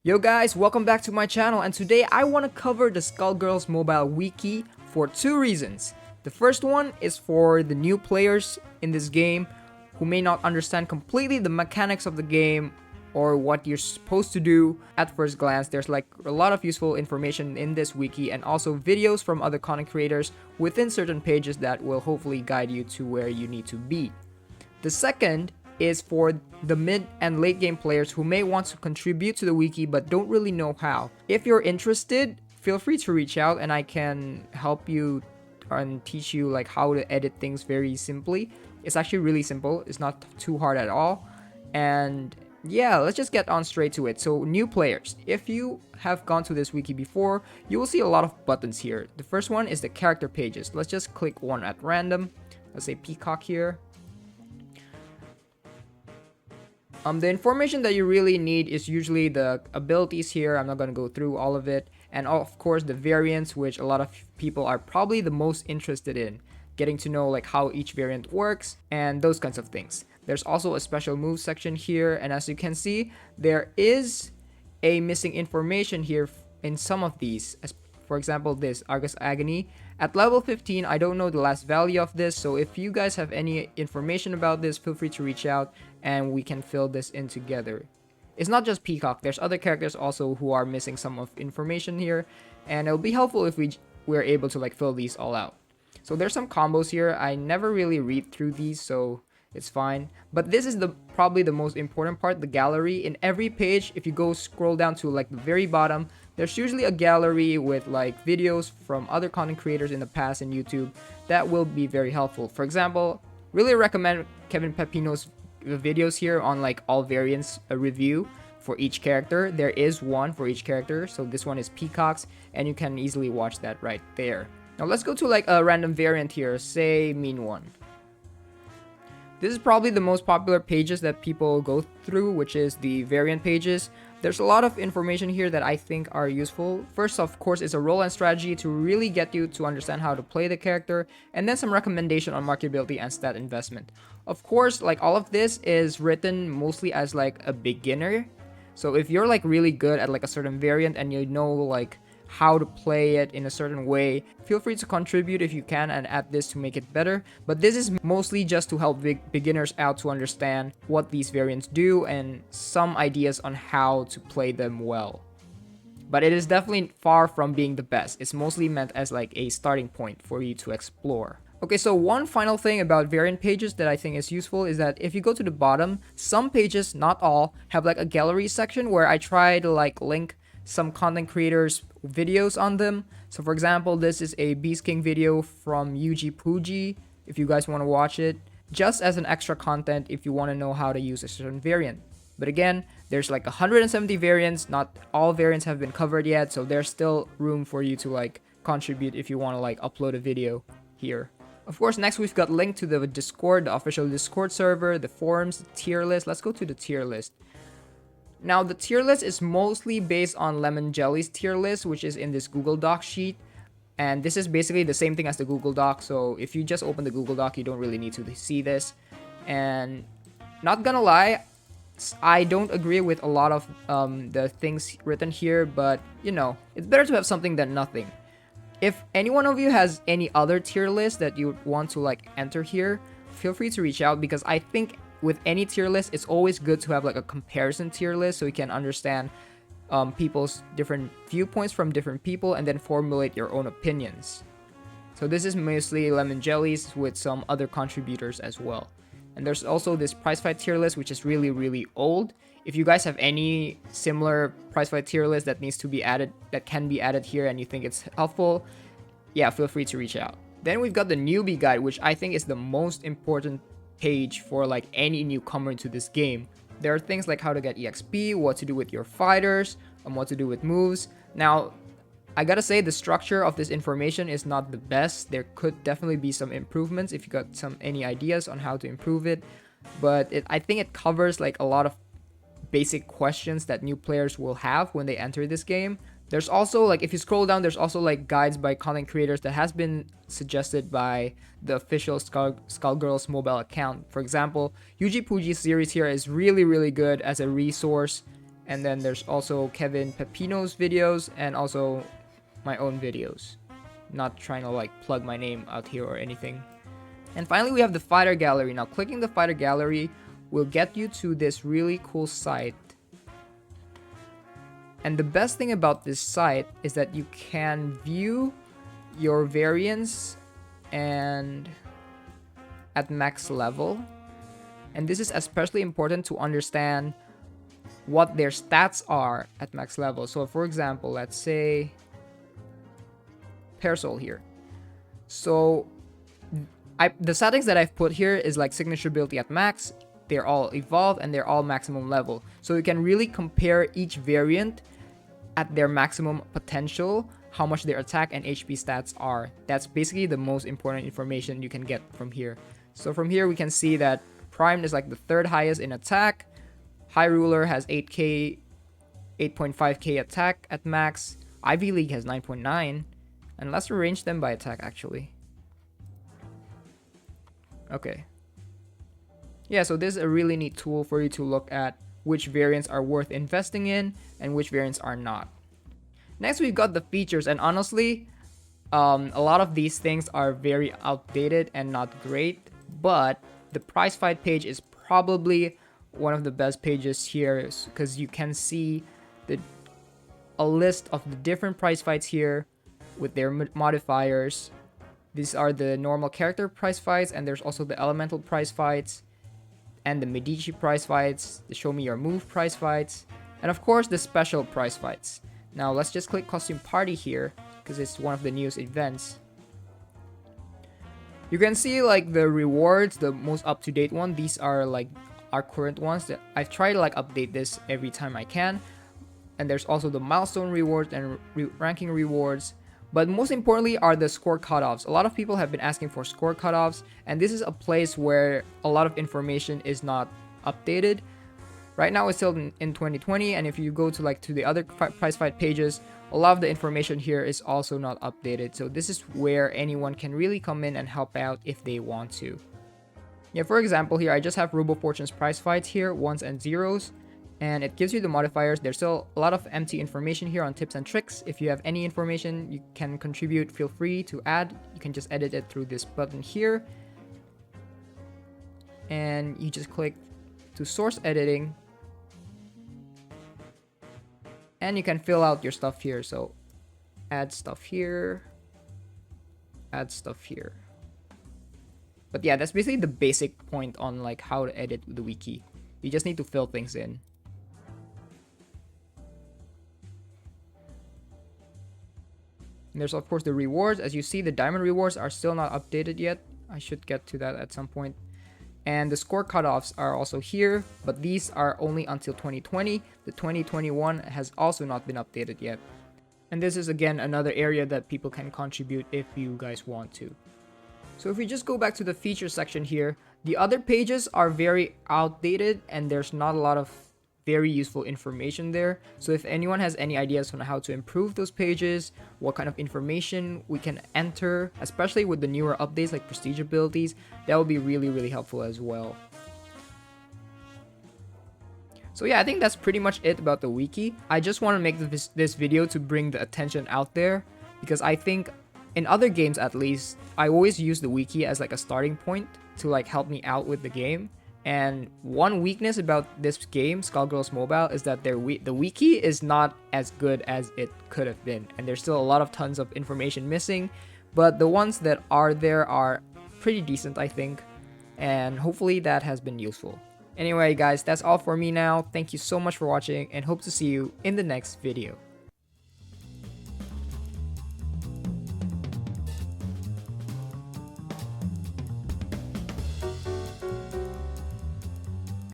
Yo guys, welcome back to my channel, and today I want to cover the Skullgirls mobile wiki for two reasons. The first one is for the new players in this game who may not understand completely the mechanics of the game or what you're supposed to do at first glance. There's like a lot of useful information in this wiki and also videos from other content creators within certain pages that will hopefully guide you to where you need to be. The second is for the mid and late game players who may want to contribute to the wiki but don't really know how. If you're interested, feel free to reach out and I can help you and teach you like how to edit things very simply. It's actually really simple. It's not too hard at all. And yeah, let's just get on straight to it. So new players, if you have gone to this wiki before, you will see a lot of buttons here. The first one is the character pages. Let's just click one at random. Let's say Peacock here. The information that you really need is usually the abilities here. I'm not going to go through all of it. And of course the variants, which a lot of people are probably the most interested in. Getting to know like how each variant works and those kinds of things. There's also a special move section here. And as you can see, there is a missing information here in some of these. As for example, this Argus Agony. At level 15, I don't know the last value of this, so if you guys have any information about this, feel free to reach out and we can fill this in together. It's not just Peacock, there's other characters also who are missing some of information here, and it'll be helpful if we're able to like fill these all out. So there's some combos here. I never really read through these, so it's fine. But this is probably the most important part, the gallery. In every page, if you go scroll down to like the very bottom, there's usually a gallery with like videos from other content creators in the past in YouTube that will be very helpful. For example, really recommend Kevin Pepino's videos here on like all variants review for each character. There is one for each character, so this one is Peacock's and you can easily watch that right there. Now let's go to like a random variant here, say Mean One. This is probably the most popular pages that people go through, which is the variant pages. There's a lot of information here that I think are useful. First, of course, is a role and strategy to really get you to understand how to play the character, and then some recommendation on marketability and stat investment. Of course, like all of this is written mostly as like a beginner. So if you're like really good at like a certain variant and you know like how to play it in a certain way, feel free to contribute if you can and add this to make it better. But this is mostly just to help beginners out to understand what these variants do and some ideas on how to play them well. But it is definitely far from being the best. It's mostly meant as like a starting point for you to explore. Okay, so one final thing about variant pages that I think is useful is that if you go to the bottom, some pages, not all, have like a gallery section where I try to like link some content creators videos on them. So for example, this is a Beast King video from Yuji Puji if you guys want to watch it, just as an extra content if you want to know how to use a certain variant. But again, there's like 170 variants, not all variants have been covered yet, so there's still room for you to like contribute if you want to like upload a video here. Of course, next we've got link to the Discord, the official Discord server, the forums, the tier list. Let's go to the tier list. Now, the tier list is mostly based on Lemon Jelly's tier list, which is in this Google Doc sheet. And this is basically the same thing as the Google Doc. So if you just open the Google Doc, you don't really need to see this. And not gonna lie, I don't agree with a lot of the things written here. But, you know, it's better to have something than nothing. If any one of you has any other tier list that you want to like enter here, feel free to reach out, because I think with any tier list, it's always good to have like a comparison tier list so you can understand people's different viewpoints from different people and then formulate your own opinions. So this is mostly Lemon Jellies with some other contributors as well. And there's also this prize fight tier list, which is really old. If you guys have any similar prize fight tier list that needs to be added, that can be added here and you think it's helpful, yeah, feel free to reach out. Then we've got the newbie guide, which I think is the most important page for like any newcomer into this game. There are things like how to get EXP, what to do with your fighters, and what to do with moves. Now, I gotta say the structure of this information is not the best. There could definitely be some improvements if you got any ideas on how to improve it. But I think it covers like a lot of basic questions that new players will have when they enter this game. There's also like, if you scroll down, there's also like guides by content creators that has been suggested by the official Skullgirls mobile account. For example, Yuji Puji's series here is really good as a resource. And then there's also Kevin Pepino's videos and also my own videos. Not trying to like plug my name out here or anything. And finally, we have the fighter gallery. Now, clicking the fighter gallery will get you to this really cool site. And the best thing about this site is that you can view your variants and at max level. And this is especially important to understand what their stats are at max level. So for example, let's say Parasol here. So the settings that I've put here is like signature ability at max. They're all evolved and they're all maximum level. So you can really compare each variant at their maximum potential, how much their attack and HP stats are. That's basically the most important information you can get from here. So from here we can see that Prime is like the third highest in attack. High Ruler has 8k, 8.5k attack at max. Ivy League has 9.9. And let's arrange them by attack actually. Okay. Yeah, so this is a really neat tool for you to look at which variants are worth investing in and which variants are not. Next, we've got the features, and honestly, a lot of these things are very outdated and not great, but the prize fight page is probably one of the best pages here because you can see a list of the different prize fights here with their modifiers. These are the normal character prize fights, and there's also the elemental prize fights, and the Medici prize fights, the show me your move prize fights, and of course the special prize fights. Now let's just click costume party here because it's one of the newest events. You can see like the rewards, the most up-to-date one. These are like our current ones that I've tried to like update this every time I can. And there's also the milestone rewards and ranking rewards. But most importantly are the score cutoffs. A lot of people have been asking for score cutoffs, and this is a place where a lot of information is not updated. Right now it's still in 2020, and if you go to like to the other prize fight pages, a lot of the information here is also not updated. So this is where anyone can really come in and help out if they want to. Yeah, for example here, I just have Robo Fortune's prize fights here, ones and zeros. And it gives you the modifiers. There's still a lot of empty information here on tips and tricks. If you have any information you can contribute, feel free to add. You can just edit it through this button here. And you just click to source editing. And you can fill out your stuff here. So add stuff here, add stuff here. But yeah, that's basically the basic point on like how to edit the wiki. You just need to fill things in. And there's of course the rewards. As you see, the diamond rewards are still not updated yet. I should get to that at some point. And the score cutoffs are also here, but these are only until 2020. The 2021 has also not been updated yet. And this is again another area that people can contribute if you guys want to. So if we just go back to the features section here, the other pages are very outdated and there's not a lot of very useful information there. So if anyone has any ideas on how to improve those pages, what kind of information we can enter, especially with the newer updates like prestige abilities, that would be really helpful as well. So yeah, I think that's pretty much it about the wiki. I just want to make this video to bring the attention out there because I think in other games at least, I always use the wiki as like a starting point to like help me out with the game. And one weakness about this game, Skullgirls Mobile, is that the wiki is not as good as it could have been. And there's still a lot of tons of information missing. But the ones that are there are pretty decent, I think. And hopefully that has been useful. Anyway, guys, that's all for me now. Thank you so much for watching and hope to see you in the next video.